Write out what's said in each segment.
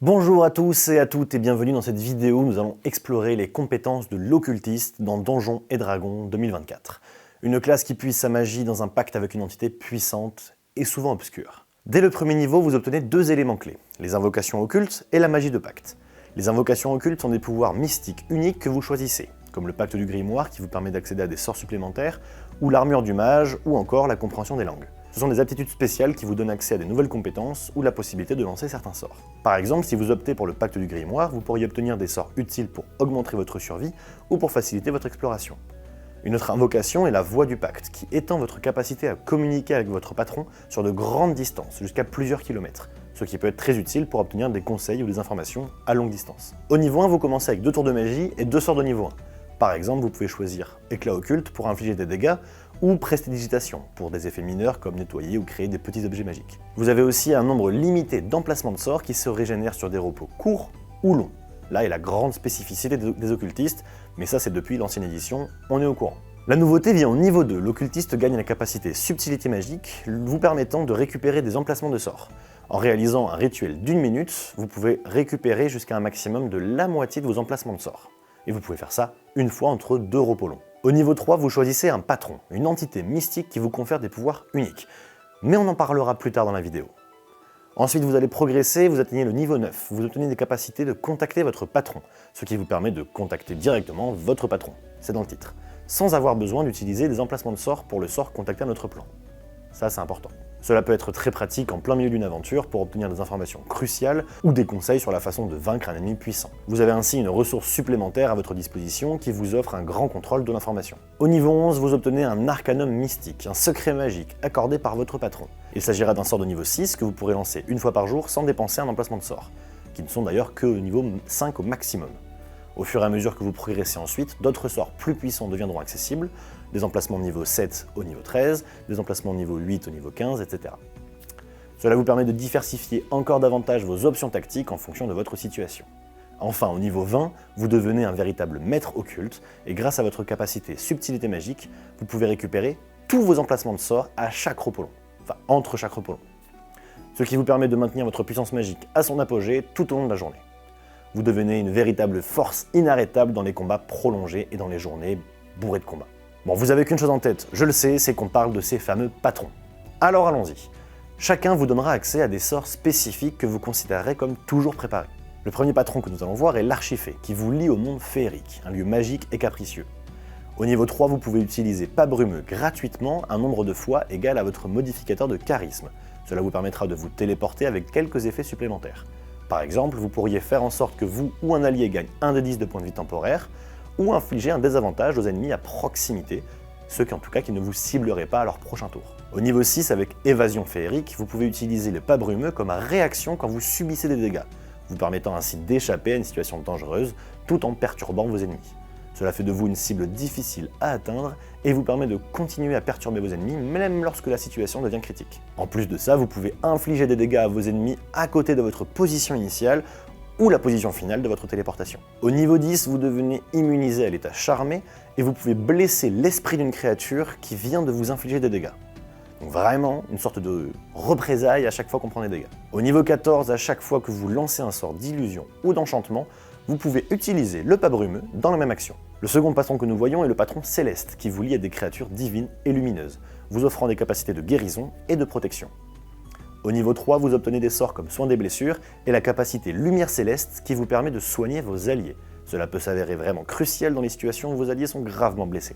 Bonjour à tous et à toutes et bienvenue dans cette vidéo où nous allons explorer les compétences de l'occultiste dans Donjons et Dragons 2024. Une classe qui puise sa magie dans un pacte avec une entité puissante et souvent obscure. Dès le premier niveau, vous obtenez deux éléments clés, les invocations occultes et la magie de pacte. Les invocations occultes sont des pouvoirs mystiques uniques que vous choisissez, comme le pacte du grimoire qui vous permet d'accéder à des sorts supplémentaires, ou l'armure du mage, ou encore la compréhension des langues. Ce sont des aptitudes spéciales qui vous donnent accès à des nouvelles compétences ou la possibilité de lancer certains sorts. Par exemple, si vous optez pour le pacte du grimoire, vous pourriez obtenir des sorts utiles pour augmenter votre survie ou pour faciliter votre exploration. Une autre invocation est la voix du pacte, qui étend votre capacité à communiquer avec votre patron sur de grandes distances, jusqu'à plusieurs kilomètres, ce qui peut être très utile pour obtenir des conseils ou des informations à longue distance. Au niveau 1, vous commencez avec 2 tours de magie et 2 sorts de niveau 1. Par exemple, vous pouvez choisir Éclat occulte pour infliger des dégâts, ou Prestidigitation pour des effets mineurs comme nettoyer ou créer des petits objets magiques. Vous avez aussi un nombre limité d'emplacements de sorts qui se régénèrent sur des repos courts ou longs. Là est la grande spécificité des occultistes, mais ça c'est depuis l'ancienne édition, on est au courant. La nouveauté vient au niveau 2, l'occultiste gagne la capacité Subtilité magique, vous permettant de récupérer des emplacements de sorts. En réalisant un rituel d'1 minute, vous pouvez récupérer jusqu'à un maximum de la moitié de vos emplacements de sorts. Et vous pouvez faire ça une fois entre 2 repos longs. Au niveau 3, vous choisissez un patron, une entité mystique qui vous confère des pouvoirs uniques. Mais on en parlera plus tard dans la vidéo. Ensuite, vous allez progresser, vous atteignez le niveau 9. Vous obtenez des capacités de contacter votre patron, ce qui vous permet de contacter directement votre patron, c'est dans le titre, sans avoir besoin d'utiliser des emplacements de sorts pour le sort contacter un autre plan. Ça, c'est important. Cela peut être très pratique en plein milieu d'une aventure pour obtenir des informations cruciales ou des conseils sur la façon de vaincre un ennemi puissant. Vous avez ainsi une ressource supplémentaire à votre disposition qui vous offre un grand contrôle de l'information. Au niveau 11, vous obtenez un arcanum mystique, un secret magique accordé par votre patron. Il s'agira d'un sort de niveau 6 que vous pourrez lancer une fois par jour sans dépenser un emplacement de sort, qui ne sont d'ailleurs que au niveau 5 au maximum. Au fur et à mesure que vous progressez ensuite, d'autres sorts plus puissants deviendront accessibles, des emplacements niveau 7 au niveau 13, des emplacements niveau 8 au niveau 15, etc. Cela vous permet de diversifier encore davantage vos options tactiques en fonction de votre situation. Enfin, au niveau 20, vous devenez un véritable maître occulte, et grâce à votre capacité Subtilité magique, vous pouvez récupérer tous vos emplacements de sorts à chaque repos long, enfin entre chaque repos long. Ce qui vous permet de maintenir votre puissance magique à son apogée tout au long de la journée. Vous devenez une véritable force inarrêtable dans les combats prolongés et dans les journées bourrées de combats. Bon, vous avez qu'une chose en tête, je le sais, c'est qu'on parle de ces fameux patrons. Alors allons-y. Chacun vous donnera accès à des sorts spécifiques que vous considérerez comme toujours préparés. Le premier patron que nous allons voir est l'Archifée, qui vous lie au monde féerique, un lieu magique et capricieux. Au niveau 3, vous pouvez utiliser Pas Brumeux gratuitement un nombre de fois égal à votre modificateur de charisme. Cela vous permettra de vous téléporter avec quelques effets supplémentaires. Par exemple, vous pourriez faire en sorte que vous ou un allié gagne 1 des 10 de points de vie temporaires, ou infliger un désavantage aux ennemis à proximité, ceux qui en tout cas qui ne vous cibleraient pas à leur prochain tour. Au niveau 6, avec Évasion féerique, vous pouvez utiliser le Pas Brumeux comme réaction quand vous subissez des dégâts, vous permettant ainsi d'échapper à une situation dangereuse tout en perturbant vos ennemis. Cela fait de vous une cible difficile à atteindre et vous permet de continuer à perturber vos ennemis même lorsque la situation devient critique. En plus de ça, vous pouvez infliger des dégâts à vos ennemis à côté de votre position initiale ou la position finale de votre téléportation. Au niveau 10, vous devenez immunisé à l'état charmé et vous pouvez blesser l'esprit d'une créature qui vient de vous infliger des dégâts. Donc vraiment, une sorte de représailles à chaque fois qu'on prend des dégâts. Au niveau 14, à chaque fois que vous lancez un sort d'illusion ou d'enchantement, vous pouvez utiliser le Pas Brumeux dans la même action. Le second patron que nous voyons est le patron Céleste, qui vous lie à des créatures divines et lumineuses, vous offrant des capacités de guérison et de protection. Au niveau 3, vous obtenez des sorts comme Soin des blessures et la capacité Lumière Céleste qui vous permet de soigner vos alliés. Cela peut s'avérer vraiment crucial dans les situations où vos alliés sont gravement blessés.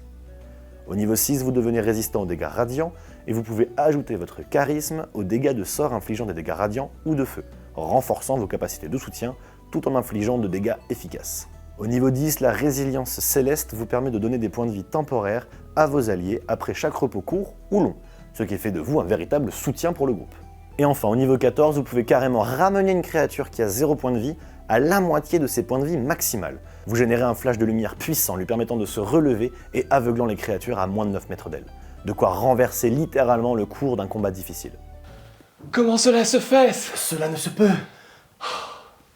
Au niveau 6, vous devenez résistant aux dégâts radiants et vous pouvez ajouter votre charisme aux dégâts de sorts infligeant des dégâts radiants ou de feu, renforçant vos capacités de soutien tout en infligeant de dégâts efficaces. Au niveau 10, la résilience céleste vous permet de donner des points de vie temporaires à vos alliés après chaque repos court ou long, ce qui fait de vous un véritable soutien pour le groupe. Et enfin, au niveau 14, vous pouvez carrément ramener une créature qui a 0 point de vie à la moitié de ses points de vie maximal. Vous générez un flash de lumière puissant lui permettant de se relever et aveuglant les créatures à moins de 9 mètres d'elle. De quoi renverser littéralement le cours d'un combat difficile. Comment cela se fait? Cela ne se peut.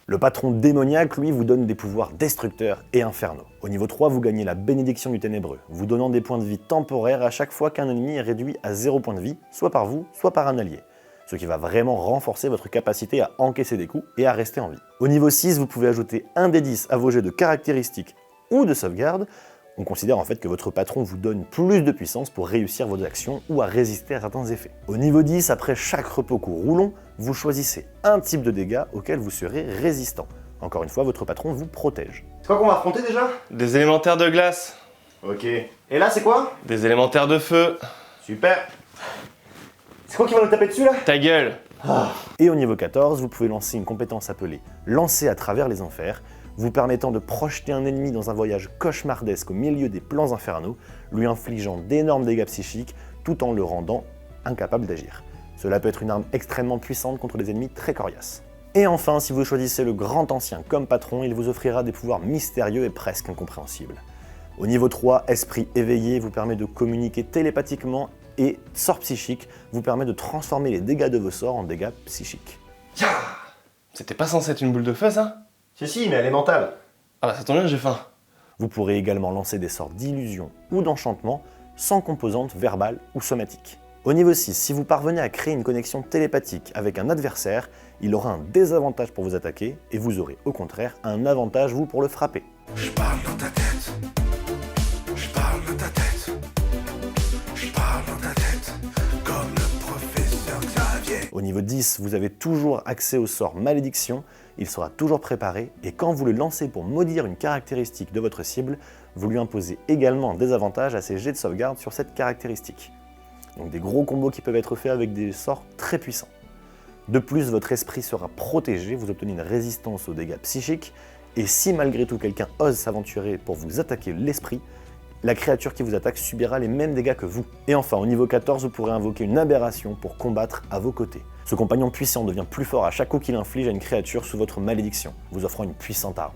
Le patron démoniaque, lui, vous donne des pouvoirs destructeurs et infernaux. Au niveau 3, vous gagnez la bénédiction du ténébreux, vous donnant des points de vie temporaires à chaque fois qu'un ennemi est réduit à 0 point de vie, soit par vous, soit par un allié. ce qui va vraiment renforcer votre capacité à encaisser des coups et à rester en vie. Au niveau 6, vous pouvez ajouter un des 10 à vos jets de caractéristiques ou de sauvegarde. On considère en fait que votre patron vous donne plus de puissance pour réussir vos actions ou à résister à certains effets. Au niveau 10, après chaque repos court ou long, vous choisissez un type de dégâts auquel vous serez résistant. Encore une fois, votre patron vous protège. C'est quoi qu'on va affronter déjà? Des élémentaires de glace. Ok. Et là, c'est quoi? Des élémentaires de feu. Super. C'est quoi qui va nous taper dessus là? Ta gueule. Et au niveau 14, vous pouvez lancer une compétence appelée « Lancer à travers les enfers », vous permettant de projeter un ennemi dans un voyage cauchemardesque au milieu des plans infernaux, lui infligeant d'énormes dégâts psychiques tout en le rendant incapable d'agir. Cela peut être une arme extrêmement puissante contre des ennemis très coriaces. Et enfin, si vous choisissez le Grand Ancien comme patron, il vous offrira des pouvoirs mystérieux et presque incompréhensibles. Au niveau 3, Esprit éveillé vous permet de communiquer télépathiquement et Sort psychique vous permet de transformer les dégâts de vos sorts en dégâts psychiques. C'était pas censé être une boule de feu, ça? Si, mais elle est mentale. Ah bah ça tombe bien, j'ai faim. Vous pourrez également lancer des sorts d'illusion ou d'enchantement sans composante verbale ou somatique. Au niveau 6, si vous parvenez à créer une connexion télépathique avec un adversaire, il aura un désavantage pour vous attaquer et vous aurez au contraire un avantage vous pour le frapper. Je parle dans ta tête. Je parle dans ta tête. Je parle dans ta tête. Comme le professeur Xavier. Au niveau 10, vous avez toujours accès au sort Malédiction, il sera toujours préparé et quand vous le lancez pour maudire une caractéristique de votre cible, vous lui imposez également un désavantage à ses jets de sauvegarde sur cette caractéristique. Donc des gros combos qui peuvent être faits avec des sorts très puissants. De plus, votre esprit sera protégé, vous obtenez une résistance aux dégâts psychiques, et si malgré tout quelqu'un ose s'aventurer pour vous attaquer l'esprit, la créature qui vous attaque subira les mêmes dégâts que vous. Et enfin, au niveau 14, vous pourrez invoquer une aberration pour combattre à vos côtés. Ce compagnon puissant devient plus fort à chaque coup qu'il inflige à une créature sous votre malédiction, vous offrant une puissante arme.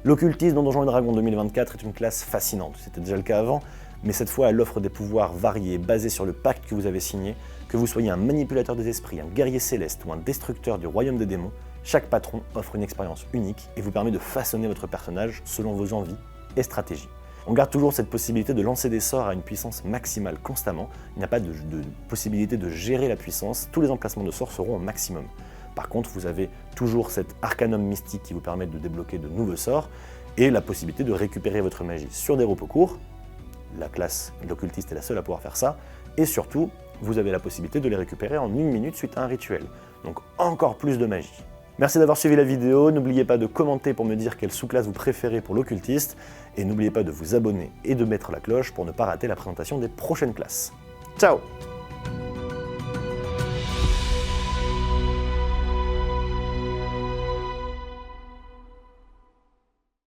L'occultisme dans Donjons & Dragons 2024 est une classe fascinante, c'était déjà le cas avant, mais cette fois elle offre des pouvoirs variés basés sur le pacte que vous avez signé. Que vous soyez un manipulateur des esprits, un guerrier céleste ou un destructeur du royaume des démons, chaque patron offre une expérience unique et vous permet de façonner votre personnage selon vos envies et stratégies. On garde toujours cette possibilité de lancer des sorts à une puissance maximale constamment, il n'y a pas de possibilité de gérer la puissance, tous les emplacements de sorts seront au maximum. Par contre, vous avez toujours cet arcanum mystique qui vous permet de débloquer de nouveaux sorts et la possibilité de récupérer votre magie sur des repos courts. La classe l'occultiste est la seule à pouvoir faire ça, et surtout, vous avez la possibilité de les récupérer en 1 minute suite à un rituel. Donc encore plus de magie. Merci d'avoir suivi la vidéo, n'oubliez pas de commenter pour me dire quelle sous-classe vous préférez pour l'occultiste, et n'oubliez pas de vous abonner et de mettre la cloche pour ne pas rater la présentation des prochaines classes. Ciao!